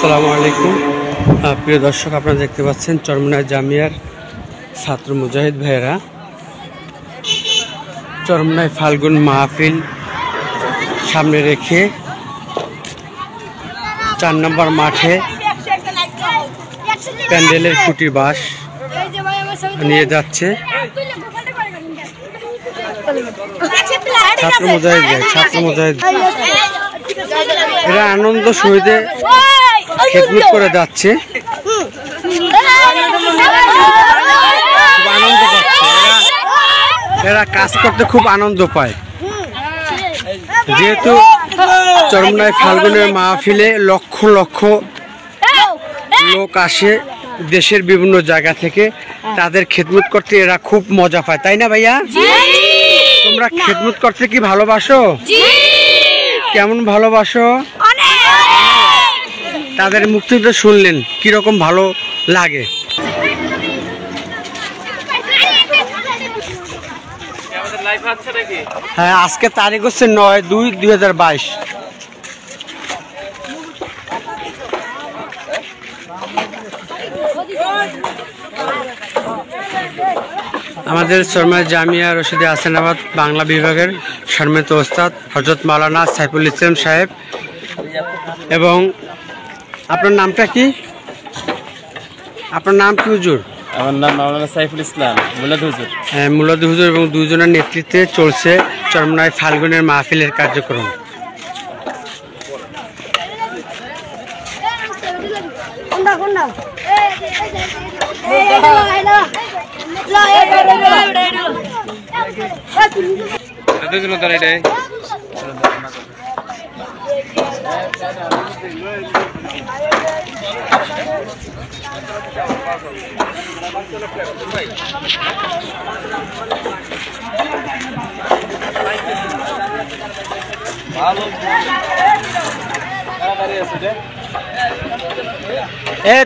আসসালামু আলাইকুম প্রিয় দর্শক, আপনারা দেখতে পাচ্ছেন চরমনাই জামিয়ার ছাত্র মুজাহিদ ভাইয়েরা চরমনাই ফাল্গুন মাহফিল সামনে রেখে 4 নম্বর মাঠে প্যান্ডেলের খুঁটি বাঁশ নিয়ে যাচ্ছে ছাত্র মুজাহিদ এরা আনন্দ সহিতে খেদমত করে যাচ্ছে, আনন্দ পাচ্ছে। এরা কাজ করতে খুব আনন্দ পায়, যেহেতু চরমনাই ফাল্গুনের মাহফিলে লক্ষ লক্ষ লোক আসে দেশের বিভিন্ন জায়গা থেকে, তাদের খেদমত করতে এরা খুব মজা পায়, তাই না ভাইয়া? তোমরা খেদমত করতে কি ভালোবাসো? কেমন ভালোবাসো? তাদের মুখ থেকে শুনলেন কিরকম ভালো লাগে। হ্যাঁ, আজকে তারিখ হচ্ছে 9/2/2022। আমাদের চরমনাই জামিয়া রশিদে হাসানাবাদ বাংলা বিভাগের সম্মানিত ওস্তাদ হযরত মাওলানা সাইফুল ইসলাম সাহেব, এবং আপনার নামটা কি? আপনার নাম কি হুজুর? আমার নাম মাওলানা সাইফুল ইসলাম মুলাদ হুজুর। হ্যাঁ, মুলাদ হুজুর এবং দুজনের নেতৃত্বে চলছে চরমনাই ফাল্গুনের মাহফিলের কার্যক্রম।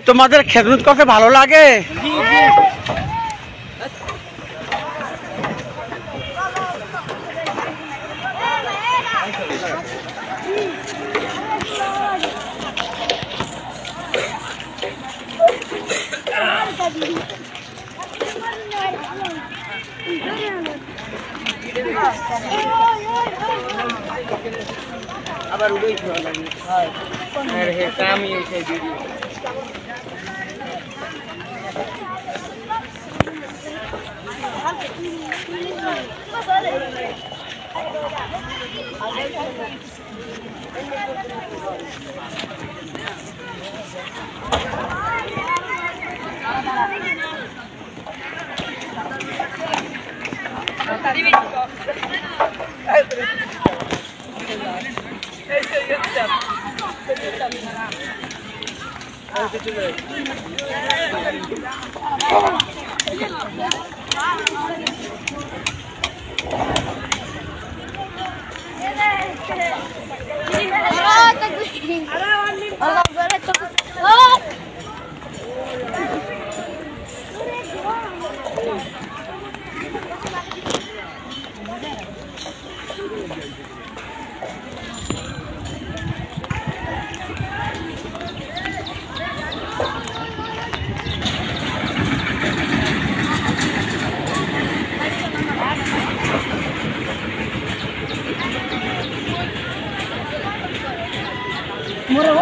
তোমাদের খেদমত করতে ভালো লাগে? আবার উড়েই ভালো লাগে। হ্যাঁ, হে কামই হইছে দিদি।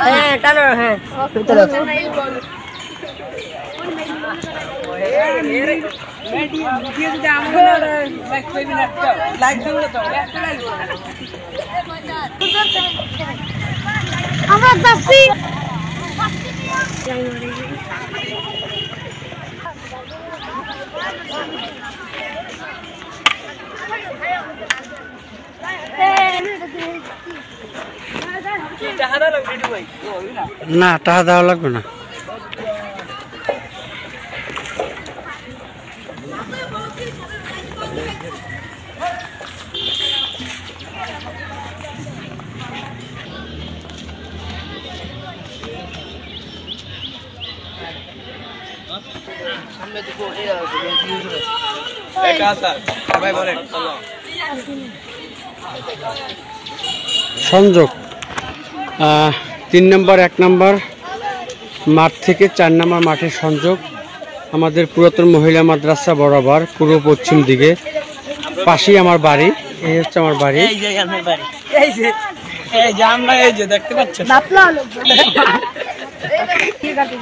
হ্যাঁ, টানো, হ্যাঁ ভিতরে আমরা যাচ্ছি। না, টাকা দেওয়া লাগবে না। সংযোগ 3 নম্বর 1 নম্বর মাঠ থেকে 4 নম্বর মাঠের সংযোগ আমাদের পুরাতন মহিলা মাদ্রাসা বরাবর পূর্ব পশ্চিম দিকে পাশেই আমার বাড়ি। এই হচ্ছে আমার বাড়ি। আমরা এই যে দেখতে পাচ্ছেন ঠিক আছে